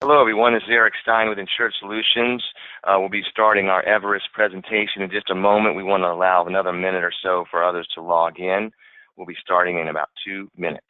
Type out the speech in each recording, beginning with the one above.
Hello, everyone. This is Eric Stein with Insured Solutions. We'll be starting our Everest presentation in just a moment. We want to allow another minute or so for others to log in. We'll be starting in about 2 minutes.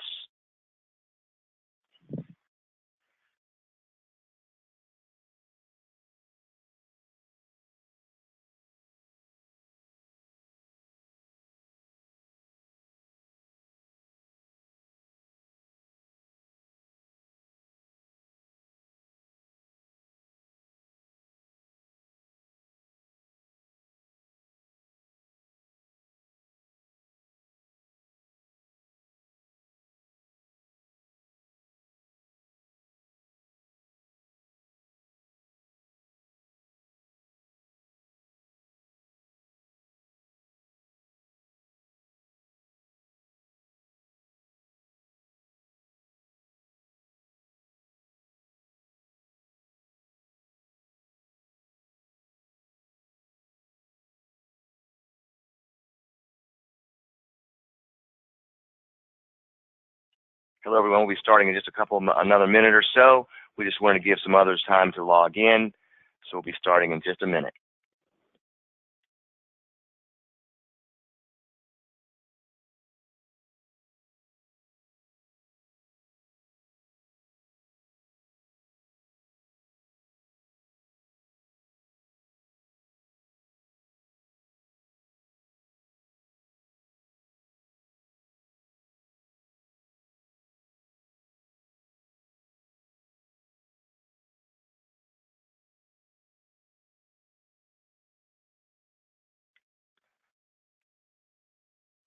Hello, everyone. We'll be starting in just another minute or so. We just want to give some others time to log in, so we'll be starting in just a minute.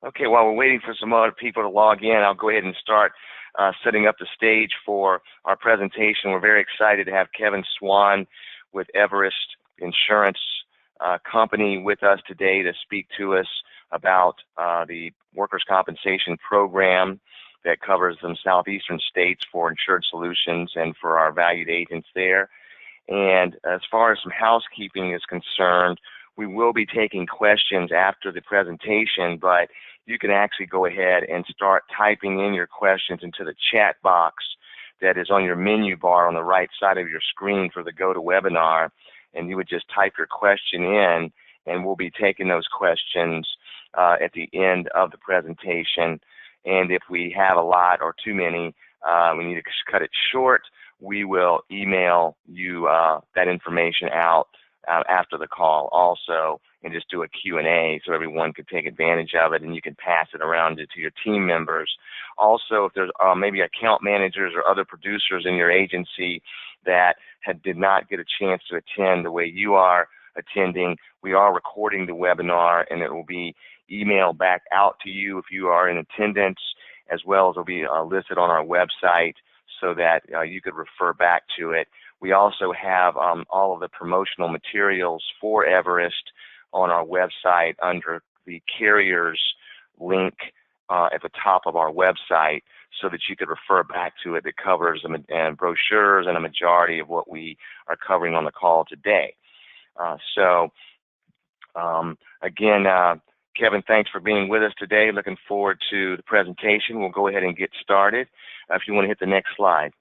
Okay, while we're waiting for some other people to log in, I'll go ahead and start setting up the stage for our presentation. We're very excited to have Kevin Swan with Everest Insurance Company with us today to speak to us about the workers' compensation program that covers some southeastern states for Insured Solutions and for our valued agents there. And as far as some housekeeping is concerned, we will be taking questions after the presentation, but you can actually go ahead and start typing in your questions into the chat box that is on your menu bar on the right side of your screen for the GoToWebinar, and you would just type your question in, and we'll be taking those questions at the end of the presentation. And if we have a lot or too many, we need to cut it short, we will email you that information out after the call also, and just do a Q&A so everyone could take advantage of it, and you can pass it around to your team members. Also, if there's maybe account managers or other producers in your agency that did not get a chance to attend the way you are attending, we are recording the webinar, and it will be emailed back out to you if you are in attendance, as well as it will be listed on our website so that you could refer back to it. We also have all of the promotional materials for Everest on our website under the carriers link at the top of our website, so that you could refer back to it. That covers brochures and a majority of what we are covering on the call today. Again, Kevin, thanks for being with us today. Looking forward to the presentation. We'll go ahead and get started. If you want to hit the next slide.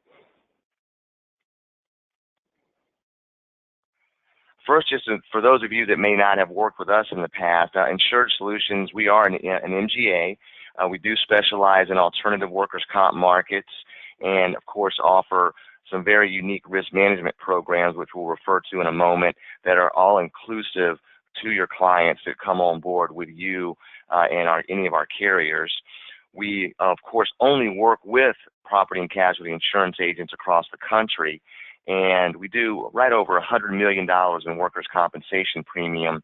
First, just for those of you that may not have worked with us in the past, Insured Solutions, we are an MGA. We do specialize in alternative workers' comp markets, and of course offer some very unique risk management programs, which we'll refer to in a moment, that are all inclusive to your clients that come on board with you and any of our carriers. We, of course, only work with property and casualty insurance agents across the country, and we do right over $100 million in workers' compensation premium,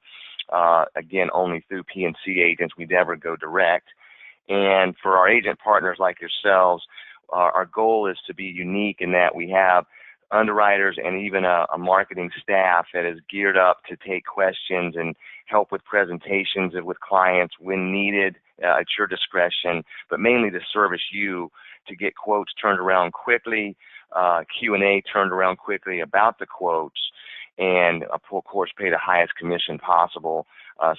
again, only through P&C agents. We never go direct. And for our agent partners like yourselves, our goal is to be unique in that we have underwriters and even a marketing staff that is geared up to take questions and help with presentations and with clients when needed at your discretion, but mainly to service you to get quotes turned around quickly, Q&A turned around quickly about the quotes, and of course pay the highest commission possible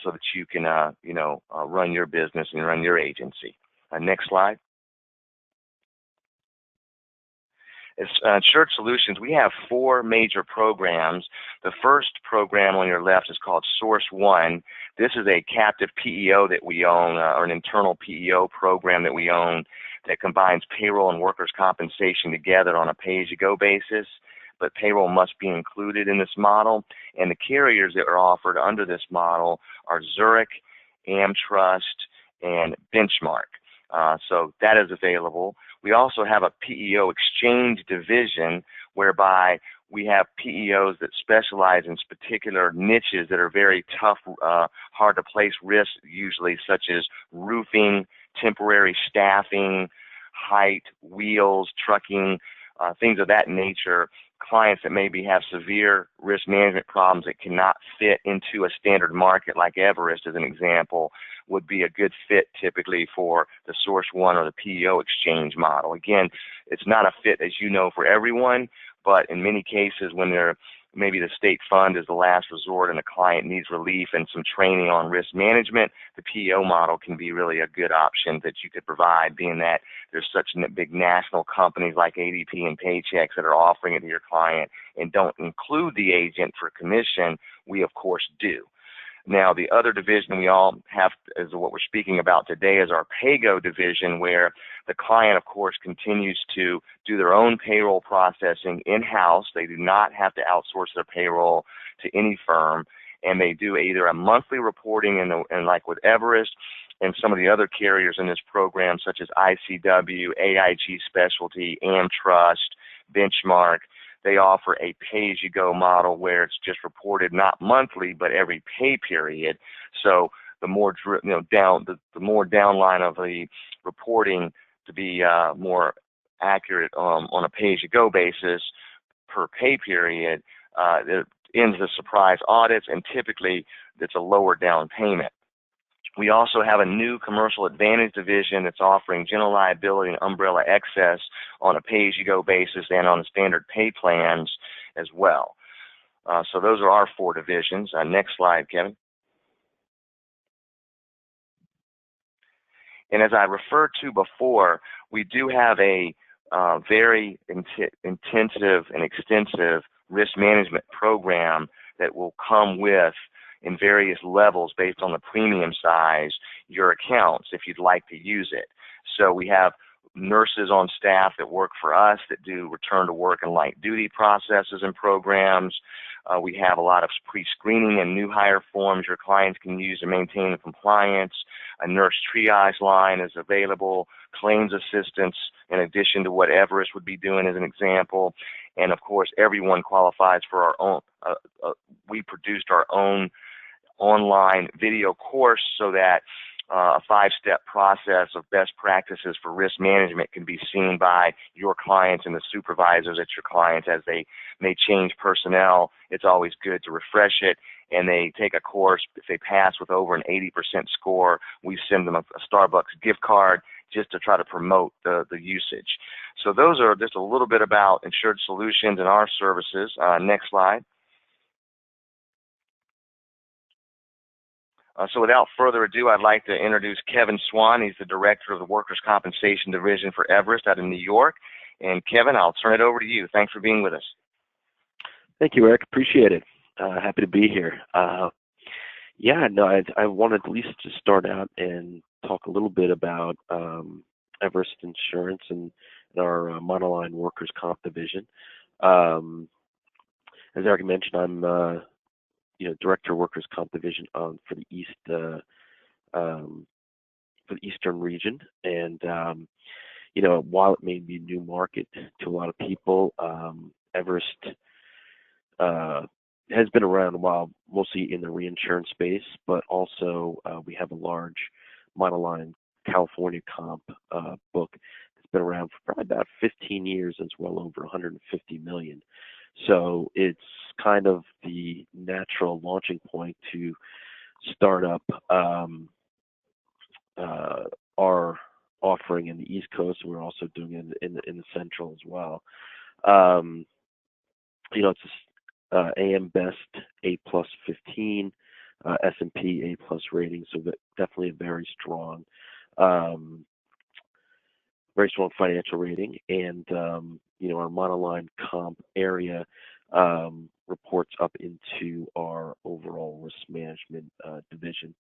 so that you can run your business and run your agency. Next slide. Insured Solutions, we have 4 major programs. The first program on your left is called Source One. This is a captive PEO that we own, or an internal PEO program that we own that combines payroll and workers' compensation together on a pay-as-you-go basis, but payroll must be included in this model. And the carriers that are offered under this model are Zurich, AmTrust, and Benchmark. So that is available. We also have a PEO exchange division whereby we have PEOs that specialize in particular niches that are very tough, hard to place risks usually, such as roofing, temporary staffing, height, wheels, trucking, things of that nature. Clients that maybe have severe risk management problems that cannot fit into a standard market like Everest, as an example, would be a good fit typically for the Source One or the PEO exchange model. Again, it's not a fit, as you know, for everyone, but in many cases when maybe the state fund is the last resort and the client needs relief and some training on risk management, the PEO model can be really a good option that you could provide, being that there's such big national companies like ADP and Paychex that are offering it to your client and don't include the agent for commission. We, of course, do. Now, the other division we all have, is what we're speaking about today, is our PayGo division, where the client, of course, continues to do their own payroll processing in-house. They do not have to outsource their payroll to any firm, and they do either a monthly reporting and like with Everest and some of the other carriers in this program, such as ICW, AIG Specialty, AmTrust, Benchmark. They offer a pay-as-you-go model where it's just reported not monthly but every pay period. So the more the more downline of the reporting to be more accurate on a pay-as-you-go basis per pay period, it ends the surprise audits, and typically it's a lower down payment. We also have a new commercial advantage division that's offering general liability and umbrella excess on a pay-as-you-go basis and on the standard pay plans as well. So those are our 4 divisions. Next slide, Kevin. And as I referred to before, we do have a very intensive and extensive risk management program that will come with, in various levels based on the premium size, your accounts if you'd like to use it. So we have nurses on staff that work for us that do return to work and light duty processes and programs. We have a lot of pre-screening and new hire forms your clients can use to maintain compliance. A nurse triage line is available, claims assistance in addition to what Everest would be doing as an example. And of course, everyone qualifies for our own, we produced our own online video course so that a 5-step process of best practices for risk management can be seen by your clients and the supervisors at your clients as they may change personnel. It's always good to refresh it, and they take a course. If they pass with over an 80% score, we send them a Starbucks gift card just to try to promote the usage. So those are just a little bit about Insured Solutions and our services. Next slide. So without further ado, I'd like to introduce Kevin Swan. He's the director of the Workers' Compensation Division for Everest out in New York. And Kevin, I'll turn it over to you. Thanks for being with us. Thank you, Eric. Appreciate it. Happy to be here. I wanted at least to start out and talk a little bit about Everest Insurance and our monoline workers' comp division. As Eric mentioned, I'm Director of Workers' Comp Division for the Eastern region, and while it may be a new market to a lot of people, Everest has been around a while, mostly in the reinsurance space, but also we have a large monoline California comp book that's been around for probably about 15 years, as well over 150 million. So it's kind of the natural launching point to start up our offering in the East Coast. We're also doing it in the Central as well. It's AM Best A+15, S&P A+ rating, so that definitely a very strong very strong financial rating, and our monoline comp area reports up into our overall risk management division,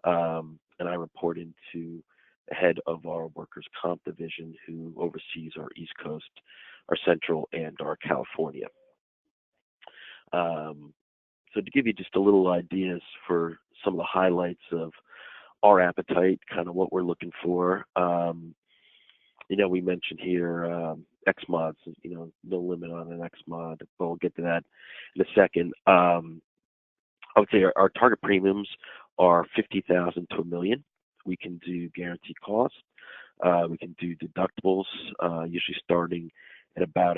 and I report into the head of our workers' comp division, who oversees our East Coast, our Central, and our California. So to give you just a little ideas for some of the highlights of our appetite, kind of what we're looking for. We mentioned here X mods, no limit on an X mod, but we'll get to that in a second. I would say our target premiums are $50,000 to $1 million. We can do guaranteed cost. We can do deductibles, usually starting at about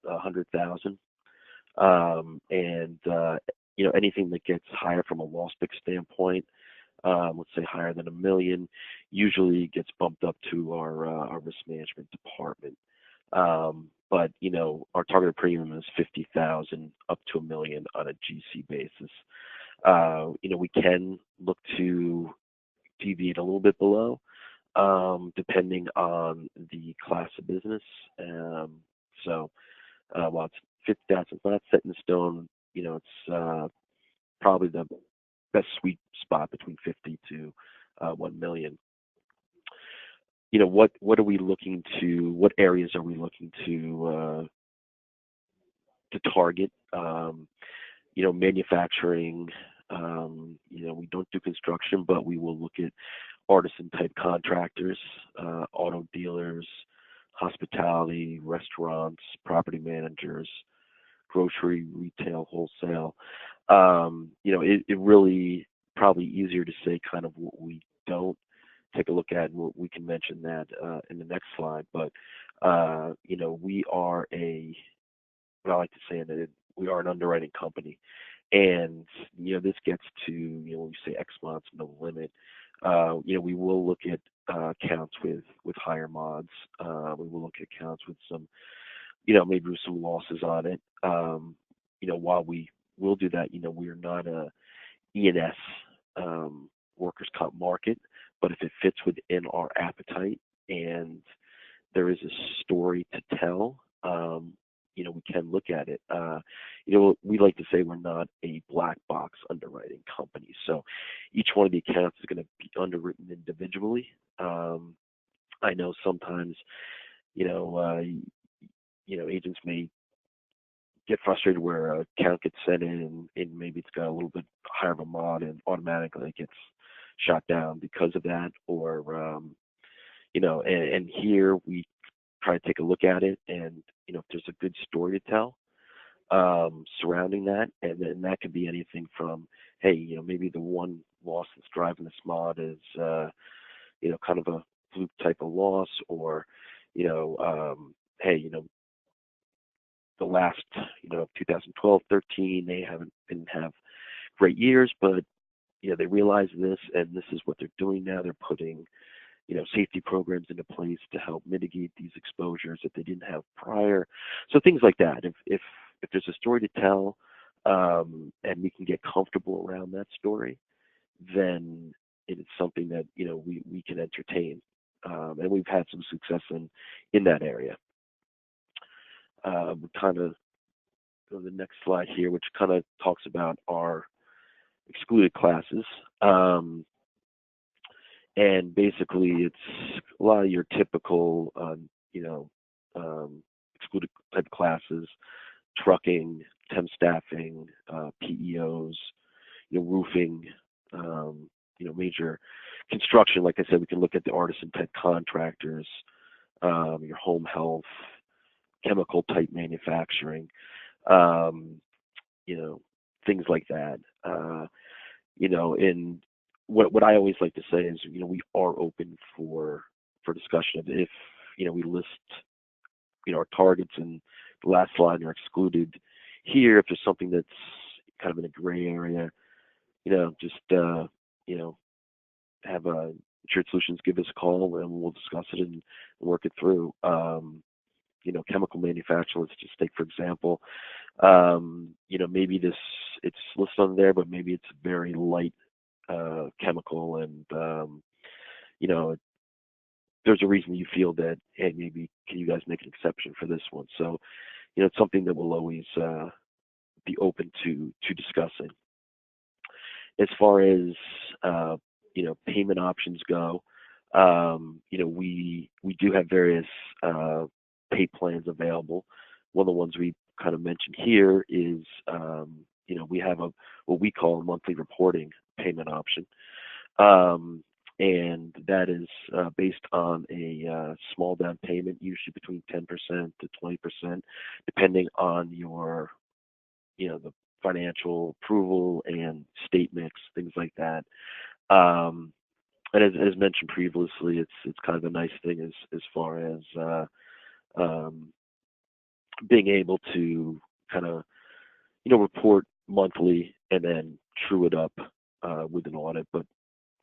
$100,000. Anything that gets higher from a loss pick standpoint, let's say higher than $1 million, usually gets bumped up to our risk management department. But our target premium is $50,000 up to $1 million on a GC basis. We can look to deviate a little bit below, depending on the class of business. While it's $50,000, it's not set in stone. It's probably the best sweet spot between 50 to 1 million. What are we looking to? What areas are we looking to target? Manufacturing. We don't do construction, but we will look at artisan type contractors, auto dealers, hospitality, restaurants, property managers, grocery, retail, wholesale. It really probably easier to say kind of what we don't take a look at. We can mention that in the next slide. But we are what I like to say that we are an underwriting company, and this gets to when we say X mods, no limit. We will look at accounts with higher mods. We will look at accounts with some, maybe with some losses on it. While we will do that, we are not a E&S workers' comp market, but if it fits within our appetite and there is a story to tell, we can look at it. We like to say we're not a black box underwriting company. So each one of the accounts is going to be underwritten individually. I know sometimes, agents may get frustrated where an account gets sent in and maybe it's got a little bit higher of a mod and automatically it gets shot down because of that. Or, and here we try to take a look at it, and if there's a good story to tell surrounding that, and then that could be anything from, hey, maybe the one loss that's driving this mod is kind of a fluke type of loss, or hey, the last 2012, 13, they didn't have great years, but they realize this, and this is what they're doing now. They're putting safety programs into place to help mitigate these exposures that they didn't have prior. So things like that. If there's a story to tell, and we can get comfortable around that story, then it is something that we can entertain, and we've had some success in that area. We kind of go to the next slide here, which kind of talks about our excluded classes. And basically, it's a lot of your typical, excluded type classes: trucking, temp staffing, PEOs, roofing, major construction. Like I said, we can look at the artisan type contractors, your home health, chemical type manufacturing, things like that. And what I always like to say is, we are open for discussion. If we list, our targets in the last slide are excluded here. If there's something that's kind of in a gray area, just have Insured Solutions give us a call and we'll discuss it and work it through. Chemical manufacturing, let's just take for example, maybe it's listed on there, but maybe it's very light chemical, and there's a reason you feel that, hey, maybe can you guys make an exception for this one? So, it's something that we'll always be open to discussing. As far as payment options go, we do have various pay plans available. One of the ones we kind of mentioned here is we have what we call a monthly reporting payment option, and that is based on a small down payment, usually between 10% to 20%, depending on your the financial approval and state mix, things like that. And as mentioned previously, it's kind of a nice thing as far as being able to kind of report monthly and then true it up with an audit. But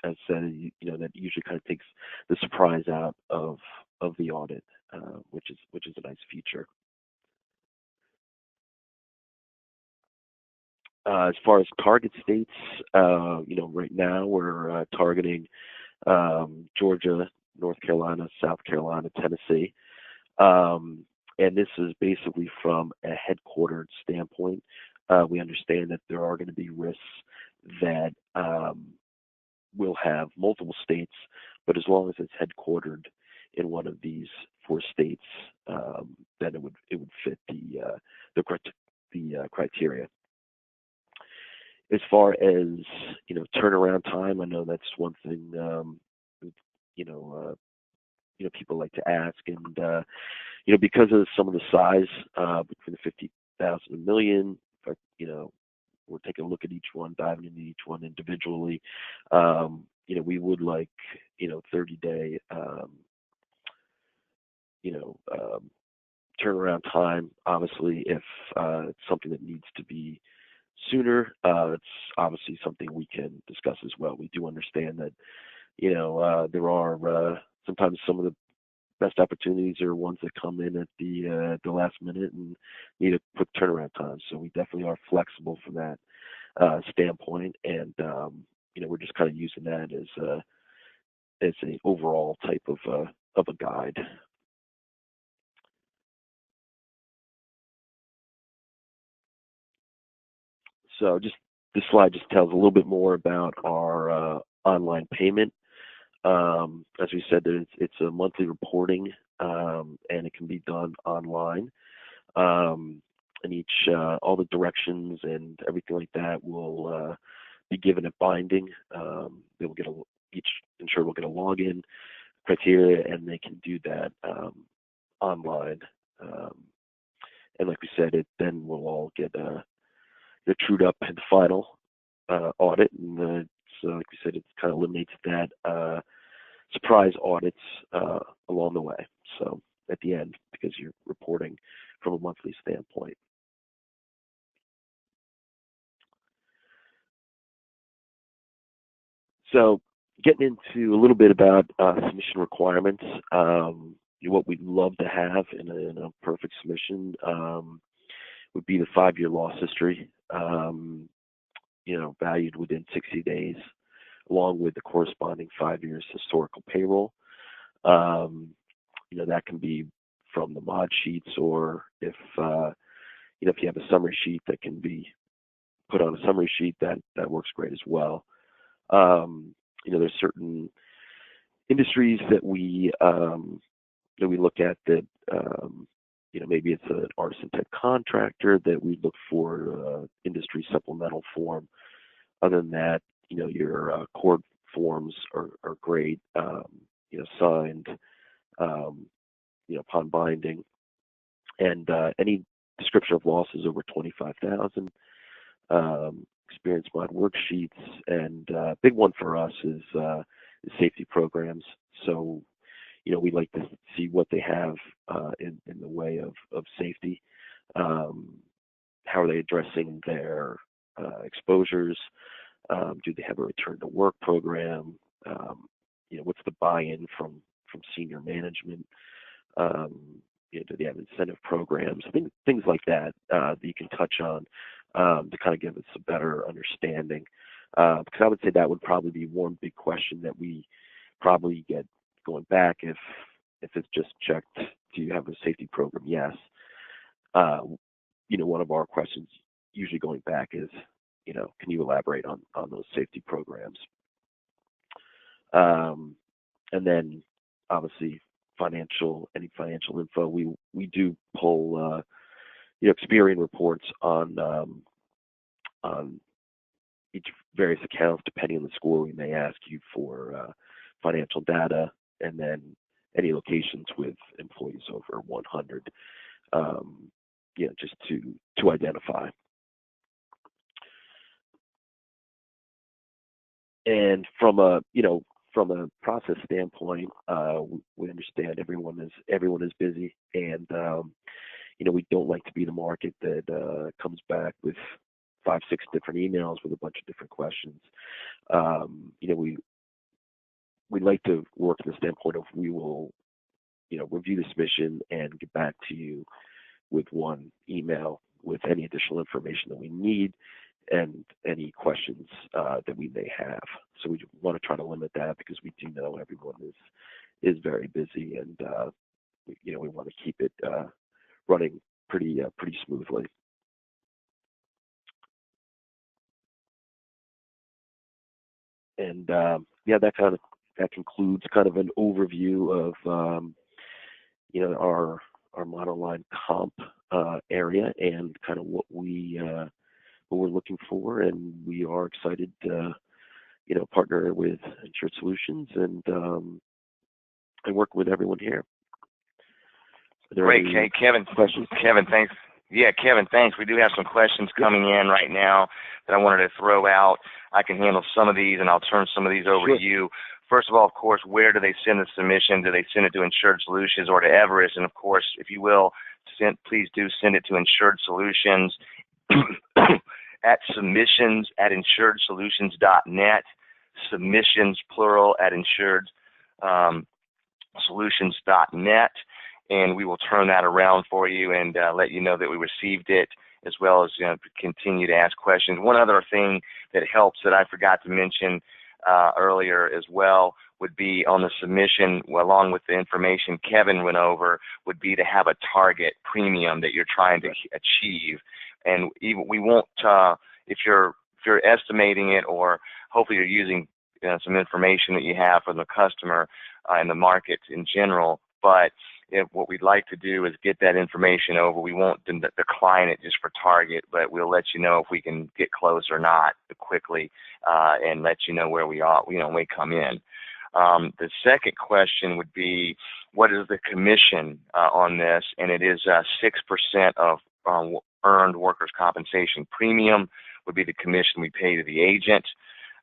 as said, that usually kind of takes the surprise out of the audit, which is a nice feature. As far as target states, right now we're targeting Georgia, North Carolina, South Carolina, Tennessee. And this is basically from a headquartered standpoint. We understand that there are going to be risks that will have multiple states, but as long as it's headquartered in one of these 4 states, then it would fit the criteria. As far as turnaround time, I know that's one thing people like to ask, and because of some of the size between the 50,000 and million, we're taking a look at each one, diving into each one individually. We would like 30-day turnaround time. Obviously, if it's something that needs to be sooner, it's obviously something we can discuss as well. We do understand that there are sometimes some of the best opportunities are ones that come in at the last minute and need a quick turnaround time. So we definitely are flexible from that standpoint, and we're just kind of using that as an overall type of a guide. So this slide just tells a little bit more about our online payment. As we said, it's a monthly reporting, and it can be done online. And all the directions and everything like that will be given a binding. Each insured will get a login criteria, and they can do that online. And like we said, it then will all get trued up in the final audit, and like we said, it kind of eliminates that surprise audits along the way. So at the end, because you're reporting from a monthly standpoint. So getting into a little bit about submission requirements, what we'd love to have in a perfect submission would be the 5-year loss history, valued within 60 days, along with the corresponding 5 years historical payroll. That can be from the mod sheets, or if you have a summary sheet that can be put on a summary sheet, that works great as well. There's certain industries that we look at that maybe it's an artisan type contractor that we look for industry supplemental form. Other than that, your core forms are great, signed upon binding, and any description of losses over 25,000, experience mod worksheets, and big one for us is safety programs. So we like to see what they have in the way of safety. How are they addressing their exposures? Do they have a return to work program? What's the buy-in from senior management? Do they have incentive programs? Things like that that you can touch on to kind of give us a better understanding. Because I would say that would probably be one big question that we probably get going back, if it's just checked, do you have a safety program? Yes. One of our questions usually going back is, can you elaborate on those safety programs? And then obviously any financial info. We do pull Experian reports on each various accounts. Depending on the score, we may ask you for financial data, and then any locations with employees over 100, just to identify. And from a process standpoint, we understand everyone is busy, and we don't like to be the market that comes back with 5, 6 different emails with a bunch of different questions. We like to work from the standpoint of we will, review the submission and get back to you with one email with any additional information that we need and any questions that we may have. So we want to try to limit that because we do know everyone is very busy, and we want to keep it running pretty smoothly. And that concludes kind of an overview of our monoline comp area and kind of what we're looking for, and we are excited to partner with Insured Solutions and work with everyone here. Great, Kevin. Questions? Kevin, thanks. Yeah, Kevin, thanks. We do have some questions coming in right now that I wanted to throw out. I can handle some of these, and I'll turn some of these over to you. First of all, of course, where do they send the submission? Do they send it to Insured Solutions or to Everest? And, of course, if you will, please do send it to Insured Solutions at submissions@insuredsolutions.net, submissions, plural, at insuredsolutions.net. And we will turn that around for you and let you know that we received it, as well as continue to ask questions. One other thing that helps that I forgot to mention earlier as well would be on the submission, along with the information Kevin went over, would be to have a target premium that you're trying to achieve. And we won't, if you're estimating it, or hopefully you're using some information that you have from the customer and the market in general, but what we'd like to do is get that information over. We won't decline it just for target, but we'll let you know if we can get close or not quickly, and let you know where we are, when we come in. The second question would be, what is the commission on this? And it is 6% of earned workers' compensation premium would be the commission we pay to the agent.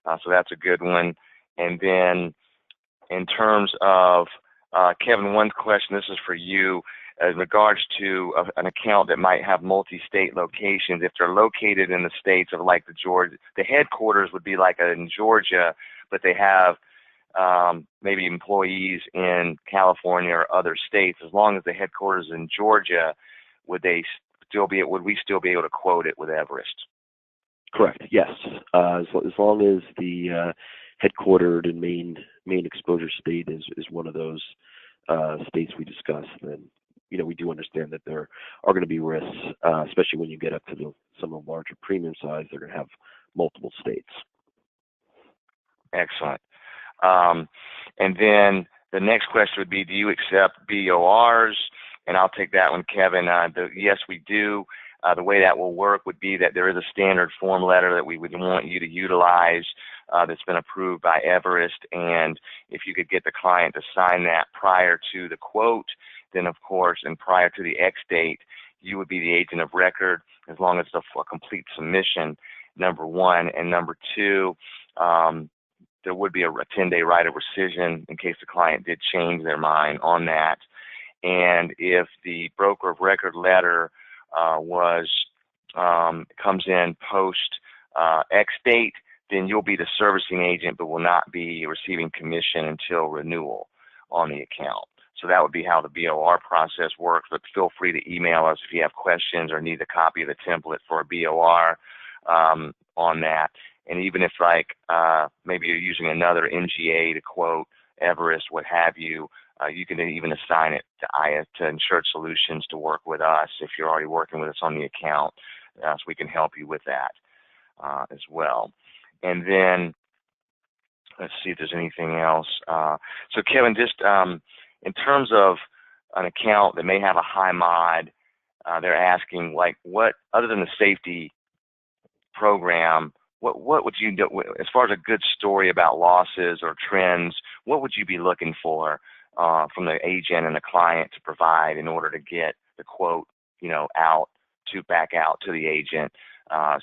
So that's a good one. And then in terms of Kevin, one question, this is for you, in regards to an account that might have multi-state locations. If they're located in the states of like the headquarters would be like in Georgia, but they have maybe employees in California or other states. As long as the headquarters is in Georgia, would we still be able to quote it with Everest? Correct. Yes. As long as the headquartered and main exposure state is one of those states we discussed, then we do understand that there are going to be risks, especially when you get up to some of the larger premium size. They're going to have multiple states. Excellent. And then the next question would be, do you accept BORs? And I'll take that one, Kevin. Yes, we do. The way that will work would be that there is a standard form letter that we would want you to utilize that's been approved by Everest, and if you could get the client to sign that prior to the quote, then of course, and prior to the X date, you would be the agent of record as long as it's a complete submission, number one. And number two, there would be a 10-day right of rescission in case the client did change their mind on that. And if the broker of record letter comes in post X date, then you'll be the servicing agent, but will not be receiving commission until renewal on the account. So that would be how the BOR process works. But feel free to email us if you have questions or need a copy of the template for a BOR on that. And even if maybe you're using another MGA to quote, Everest, what have you, you can even assign it to Insured Solutions to work with us if you're already working with us on the account, so we can help you with that as well. And then let's see if there's anything else. So Kevin, just in terms of an account that may have a high mod, they're asking, like, what, other than the safety program, what would you do as far as a good story about losses or trends? What would you be looking for from the agent and the client to provide in order to get the quote, back out to the agent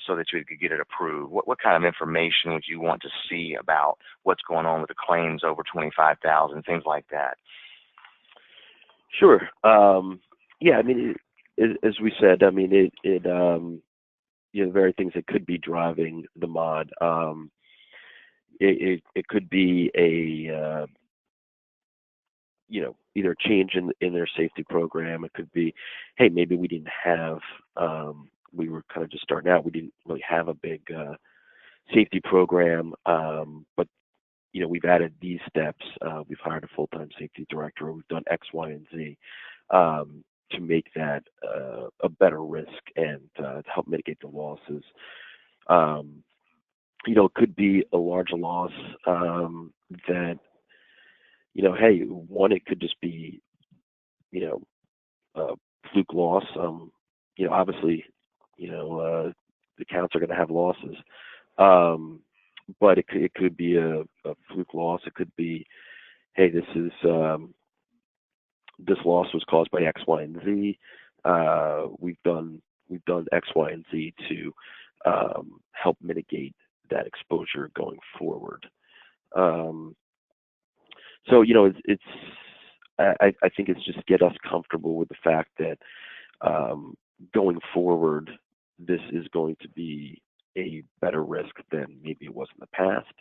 so that you could get it approved? What kind of information would you want to see about what's going on with the claims over 25,000, things like that? Sure. Yeah, I mean, as we said, I mean, the very things that could be driving the mod. It could be a either change in their safety program. It could be, hey, maybe we didn't have, we were kind of just starting out. We didn't really have a big safety program, but we've added these steps. We've hired a full-time safety director. We've done X, Y, and Z to make that a better risk and to help mitigate the losses. It could be a larger loss that, hey, one, it could just be, a fluke loss. Obviously, the accounts are going to have losses, but it could be a fluke loss. It could be, hey, this loss was caused by X, Y, and Z. We've done X, Y, and Z to help mitigate that exposure going forward. So I think it's just get us comfortable with the fact that going forward, this is going to be a better risk than maybe it was in the past,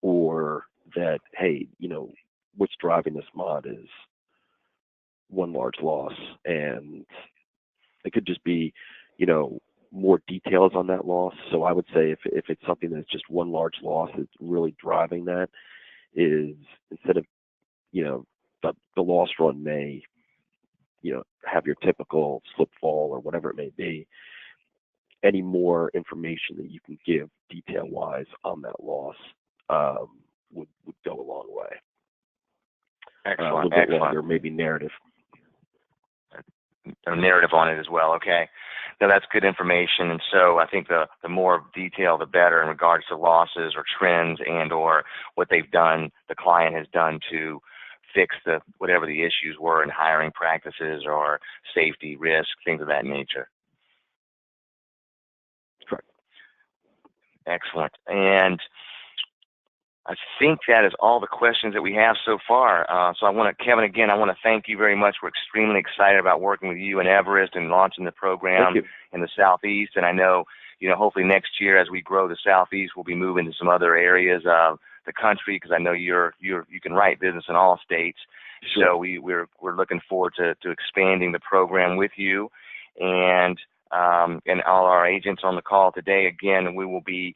or that, hey, what's driving this mod is one large loss, and it could just be, more details on that loss. So I would say if it's something that's just one large loss that's really driving that, is instead of, the loss run may, have your typical slip fall or whatever it may be, any more information that you can give detail-wise on that loss would go a long way. Excellent. A little bit longer, maybe narrative. A narrative on it as well. Okay. Now that's good information. And so I think the more detail, the better in regards to losses or trends and or what they've done, the client has done to fix whatever the issues were in hiring practices or safety, risk, things of that nature. Correct. Excellent. And I think that is all the questions that we have so far. So Kevin, again, I want to thank you very much. We're extremely excited about working with you and Everest and launching the program in the Southeast. And I know, hopefully next year as we grow the Southeast, we'll be moving to some other areas of the country, because I know you can write business in all states. Sure. So we're looking forward to expanding the program with you. And all our agents on the call today. Again, we will be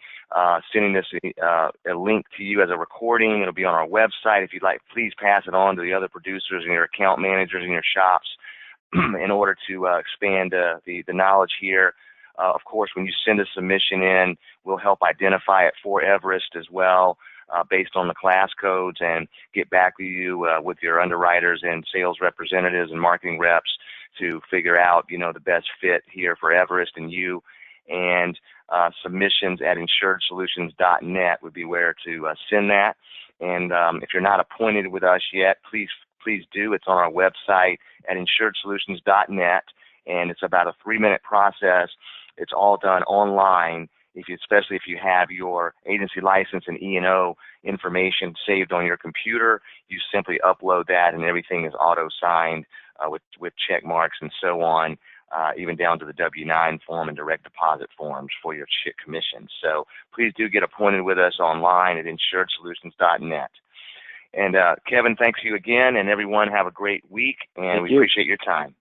sending this a link to you as a recording. It'll be on our website. If you'd like, please pass it on to the other producers and your account managers in your shops in order to expand the knowledge here. Of course, when you send a submission in, we'll help identify it for Everest as well, based on the class codes, and get back with you with your underwriters and sales representatives and marketing reps to figure out, the best fit here for Everest and you. And submissions at insuredsolutions.net would be where to send that. And if you're not appointed with us yet, please do. It's on our website at insuredsolutions.net, and it's about a 3-minute process. It's all done online. Especially if you have your agency license and E&O information saved on your computer, you simply upload that, and everything is auto-signed with check marks and so on, even down to the W-9 form and direct deposit forms for your commission. So please do get appointed with us online at insuredsolutions.net. And Kevin, thanks to you again, and everyone have a great week, and we appreciate your time.